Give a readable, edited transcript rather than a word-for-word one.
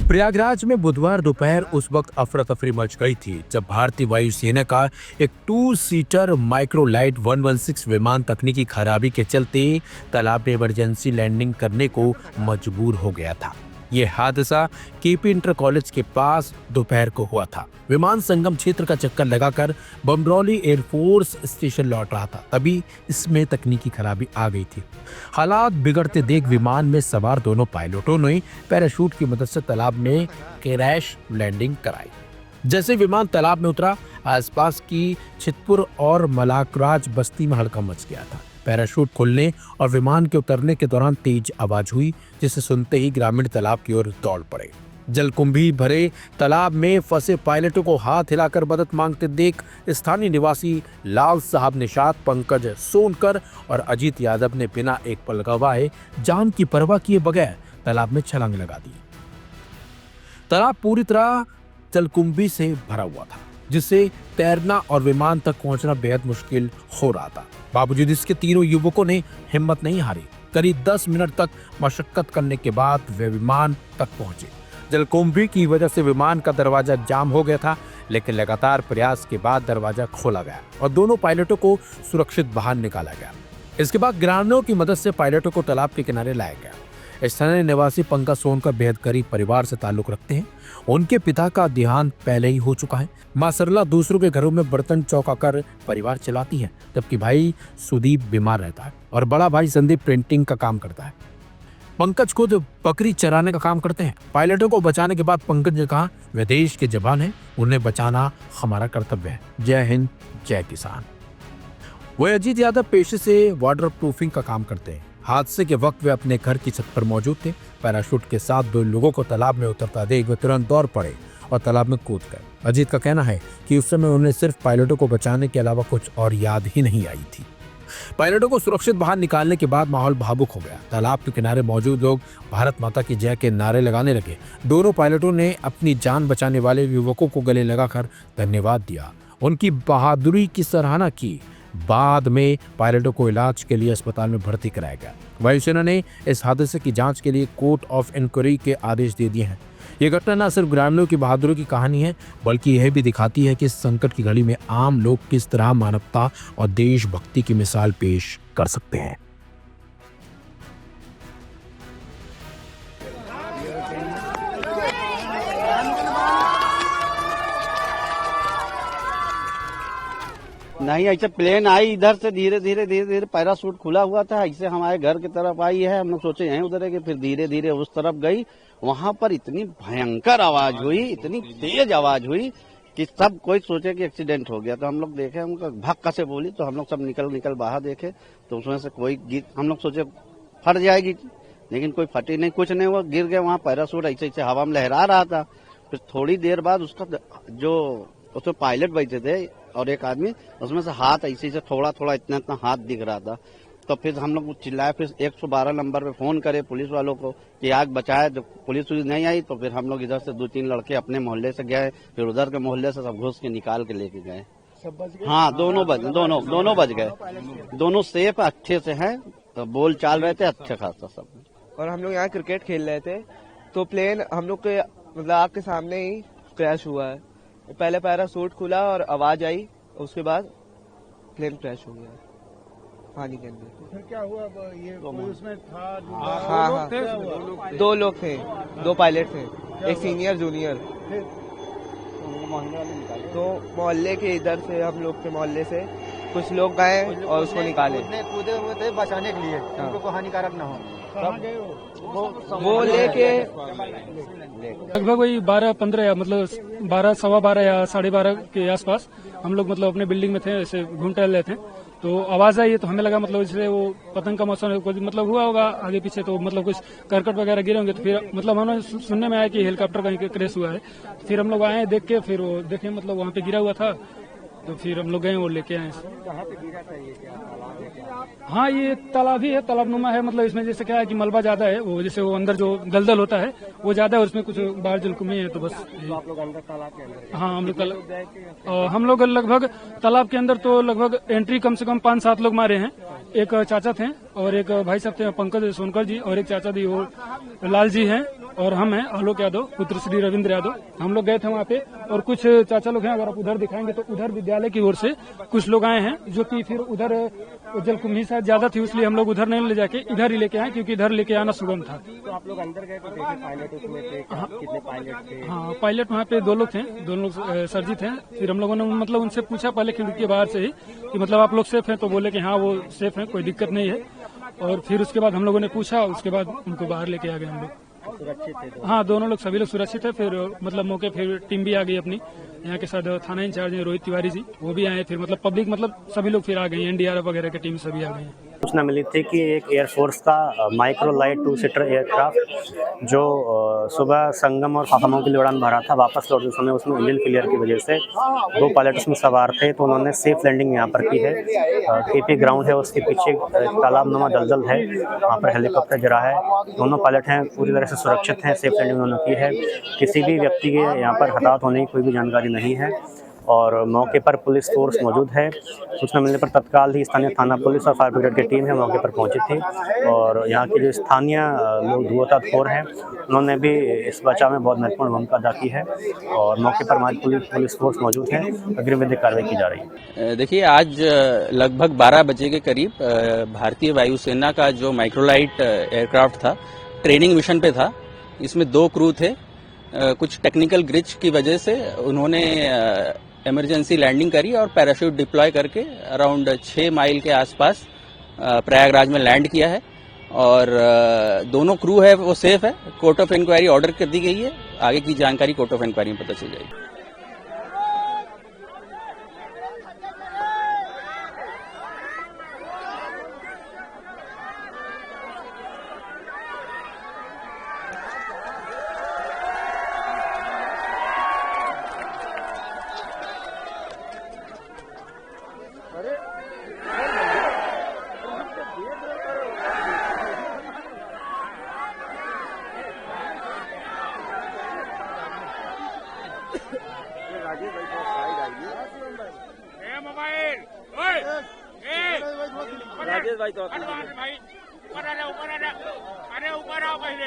प्रयागराज में बुधवार दोपहर उस वक्त अफरा तफरी मच गई थी जब भारतीय वायुसेना का एक 2 सीटर माइक्रोलाइट 116 विमान तकनीकी खराबी के चलते तालाब में इमरजेंसी लैंडिंग करने को मजबूर हो गया था। यह हादसा केपी इंटर कॉलेज के पास दोपहर को हुआ था। विमान संगम क्षेत्र का चक्कर लगाकर बमरौली एयरफोर्स स्टेशन लौट रहा था, तभी इसमें तकनीकी खराबी आ गई थी। हालात बिगड़ते देख विमान में सवार दोनों पायलटों ने पैराशूट की मदद से तालाब में क्रैश लैंडिंग कराई। जैसे विमान तालाब में उतरा, आसपास की छितपुर और मलाकराज बस्ती में हड़कंप मच गया था। पैराशूट खुलने और विमान के उतरने के दौरान तेज आवाज हुई, जिसे सुनते ही ग्रामीण तालाब की ओर दौड़ पड़े। जलकुंभी भरे तालाब में फंसे पायलटों को हाथ हिलाकर मदद मांगते देख स्थानीय निवासी लाल साहब निषाद, पंकज सोनकर और अजीत यादव ने बिना एक पल गवाए जान की परवाह किए बगैर तालाब में छलांग लगा दी। तालाब पूरी तरह जलकुंभी से भरा हुआ था, जिससे तैरना और विमान तक पहुंचना बेहद मुश्किल हो रहा था। बावजूद इसके तीनों युवकों ने हिम्मत नहीं हारी। करीब 10 मिनट तक मशक्कत करने के बाद वे विमान तक पहुंचे। जलकुंभी की वजह से विमान का दरवाजा जाम हो गया था, लेकिन लगातार प्रयास के बाद दरवाजा खोला गया और दोनों पायलटों को सुरक्षित बाहर निकाला गया। इसके बाद ग्रामीणों की मदद से पायलटों को तालाब के किनारे लाया गया। स्थानीय निवासी पंकज सोनकर बेहद गरीब परिवार से ताल्लुक रखते हैं। उनके पिता का देहांत पहले ही हो चुका है। मां सरला दूसरों के घरों में बर्तन चौंकाकर परिवार चलाती है, जबकि भाई सुदीप बीमार रहता है और बड़ा भाई संदीप प्रिंटिंग का काम करता है। पंकज खुद बकरी चराने का काम करते हैं। पायलटों को बचाने के बाद पंकज ने कहा, वे देश के जवान हैं, उन्हें बचाना हमारा कर्तव्य है। जय हिंद, जय किसान। वह अजीत यादव पेशे से वाटर प्रूफिंग का काम करते हैं। हादसे के वक्त वे अपने घर की छत पर मौजूद थे। पैराशूट के साथ 2 लोगों को तालाब में उतरता देख वे तुरंत दौड़ पड़े और तालाब में कूद गए। अजीत का कहना है कि उस समय उन्हें सिर्फ पायलटों को बचाने के अलावा कुछ और याद ही नहीं आई थी। पायलटों को सुरक्षित बाहर निकालने के बाद माहौल भावुक हो गया। तालाब के किनारे मौजूद लोग भारत माता की जय के नारे लगाने लगे। दोनों पायलटों ने अपनी जान बचाने वाले युवकों को गले लगाकर धन्यवाद दिया, उनकी बहादुरी की सराहना की। बाद में पायलटों को इलाज के लिए अस्पताल में भर्ती कराया गया। वायुसेना ने इस हादसे की जांच के लिए कोर्ट ऑफ इंक्वायरी के आदेश दे दिए हैं। ये घटना न सिर्फ ग्रामीणों की बहादुरी की कहानी है, बल्कि यह भी दिखाती है कि संकट की घड़ी में आम लोग किस तरह मानवता और देशभक्ति की मिसाल पेश कर सकते हैं। नहीं, ऐसे प्लेन आई इधर से धीरे धीरे पैराशूट खुला हुआ था, ऐसे हमारे घर की तरफ आई है। हम लोग सोचे यहीं उतरेंगे, फिर धीरे धीरे उस तरफ गई। वहां पर इतनी भयंकर आवाज हुई, इतनी तेज आवाज हुई कि सब कोई सोचे कि एक्सीडेंट हो गया। तो हम लोग देखे, हमको भक्का से बोली, तो हम लोग सब निकल बाहर देखे, तो उसमें से कोई हम लोग सोचे फट जाएगी, लेकिन कोई फटी नहीं, कुछ नहीं हुआ। गिर गए वहाँ। पैराशूट ऐसे ऐसे हवा में लहरा रहा था। फिर थोड़ी देर बाद उसका जो उसमें पायलट बैठे थे और एक आदमी, उसमें से हाथ ऐसे से थोड़ा इतना हाथ दिख रहा था। तो फिर हम लोग चिल्लाए, फिर 112 नंबर पे फोन करे पुलिस वालों को कि आग बचाए। तो पुलिस नहीं आई, तो फिर हम लोग इधर से 2-3 लड़के अपने मोहल्ले से गए, फिर उधर के मोहल्ले से सब घुस के निकाल के लेके गए। हाँ, दोनों बच गए। दोनों सेफ अच्छे से हैं, तो बोल चाल रहे थे अच्छे खासा सब। और हम लोग यहाँ क्रिकेट खेल रहे थे, तो प्लेन हम लोग के मतलब आग के सामने ही क्रैश हुआ है। पहले पैराशूट खुला और आवाज आई, उसके बाद प्लेन क्रैश हो गया पानी के अंदर। तो फिर क्या हुआ? ये कोई उसमें था? हाँ, 2 लोग थे, 2 पायलट थे, एक सीनियर जूनियर। तो मोहल्ले के इधर से, हम लोग के मोहल्ले से कुछ लोग गए और उसको निकाले। कूदे हुए थे बचाने के लिए, उनको हानिकारक न हो। वो लेके लगभग वही 12-15 या मतलब 12, 12:15 या 12:30 के आसपास हम लोग मतलब अपने बिल्डिंग में थे, ऐसे घूम टहल रहे थे, तो आवाज आई। तो हमें लगा मतलब इसलिए वो पतंग का मौसम मतलब हुआ होगा आगे पीछे, तो मतलब कुछ करकट वगैरह गिरे होंगे। तो फिर मतलब हमें सुनने में आया कि हेलीकॉप्टर कहीं क्रैश हुआ है। फिर हम लोग आए देख के, फिर वो देखे मतलब वहाँ पे गिरा हुआ था, तो फिर हम लोग गए और लेके आए। हाँ, ये तालाब ही है, तालाबनुमा है। मतलब इसमें जैसे क्या है कि मलबा ज्यादा है, वो जैसे वो अंदर जो दलदल होता है वो ज्यादा है, और उसमें कुछ बाहर जलकुंभी है। तो बस आप लोग अंदर तालाब के अंदर? हाँ, हम लोग लगभग तालाब के अंदर तो लगभग एंट्री कम से कम 5-7 लोग मारे हैं। एक चाचा थे और एक भाई साहब थे, पंकज सोनकर जी, और एक चाचा जी वो लाल जी हैं। और हम हैं आलोक यादव पुत्र श्री रविंद्र यादव। हम लोग गए थे वहाँ पे और कुछ चाचा लोग हैं, अगर आप उधर दिखाएंगे तो उधर विद्यालय की ओर से कुछ लोग आए हैं जो कि फिर उधर जलकुंभी शायद ज्यादा थी, इसलिए हम लोग उधर नहीं ले जाके इधर ही लेके आए, क्योंकि इधर लेके आना सुगम था। तो आप लोग अंदर गए तो देखे पायलट उसमें थे, कितने पायलट थे? हाँ, पायलट वहाँ पे 2 लोग थे, 2 लोग सर्जी थे। फिर हम लोगों ने मतलब उनसे पूछा पहले खिड़की के बाहर से ही कि मतलब आप लोग सेफ हैं, तो बोले कि हाँ वो सेफ है, कोई दिक्कत नहीं है। और फिर उसके बाद हम लोगों ने पूछा, उसके बाद उनको बाहर लेके आ गए हम लोग। सुरक्षित थे? हाँ, दोनों लोग सभी लोग सुरक्षित है। फिर मतलब मौके फिर टीम भी आ गई अपनी, यहाँ के साथ थाना इंचार्ज है रोहित तिवारी जी, वो भी आए। फिर मतलब पब्लिक मतलब सभी लोग फिर आ गए, एनडीआरएफ वगैरह की टीम सभी आ गई। सूचना मिली थी कि एक एयरफोर्स का माइक्रो लाइट 2 सीटर एयरक्राफ्ट जो सुबह संगम और फाफामऊ के लिए उड़ान भरा था, वापस लौटते समय उसमें इंजन फेलियर की वजह से 2 पायलट उसमें सवार थे, तो उन्होंने सेफ लैंडिंग यहाँ पर की है। केपी ग्राउंड है, उसके पीछे तालाब नुमा दलदल है, वहाँ पर हेलीकॉप्टर गिरा है। दोनों पायलट हैं पूरी तरह से सुरक्षित हैं, सेफ लैंडिंग उन्होंने की है। किसी भी व्यक्ति के यहाँ पर हताहत होने की कोई भी जानकारी नहीं है और मौके पर पुलिस फोर्स मौजूद है। सूचना मिलने पर तत्काल ही स्थानीय थाना पुलिस और फायर ब्रिगेड की टीम है मौके पर पहुंची थी और यहाँ के जो स्थानीय लोग धुआंधार हैं उन्होंने भी इस बचाव में बहुत महत्वपूर्ण भूमिका अदा की है और मौके पर हमारी पुलिस फोर्स मौजूद है, अग्रिम विधिक कार्रवाई की जा रही है। देखिए, आज लगभग 12 बजे के करीब भारतीय वायुसेना का जो माइक्रोलाइट एयरक्राफ्ट था, ट्रेनिंग मिशन पे था। इसमें 2 क्रू थे। कुछ टेक्निकल ग्लिच की वजह से उन्होंने इमरजेंसी लैंडिंग करी और पैराशूट डिप्लॉय करके अराउंड 6 माइल के आसपास प्रयागराज में लैंड किया है और दोनों क्रू है वो सेफ है। कोर्ट ऑफ इंक्वायरी ऑर्डर कर दी गई है, आगे की जानकारी कोर्ट ऑफ इंक्वायरी में पता चल जाएगी। राजेश भाई तो ऊपर आ रहा, ऊपर आ रहा, अरे ऊपर आओ पहले।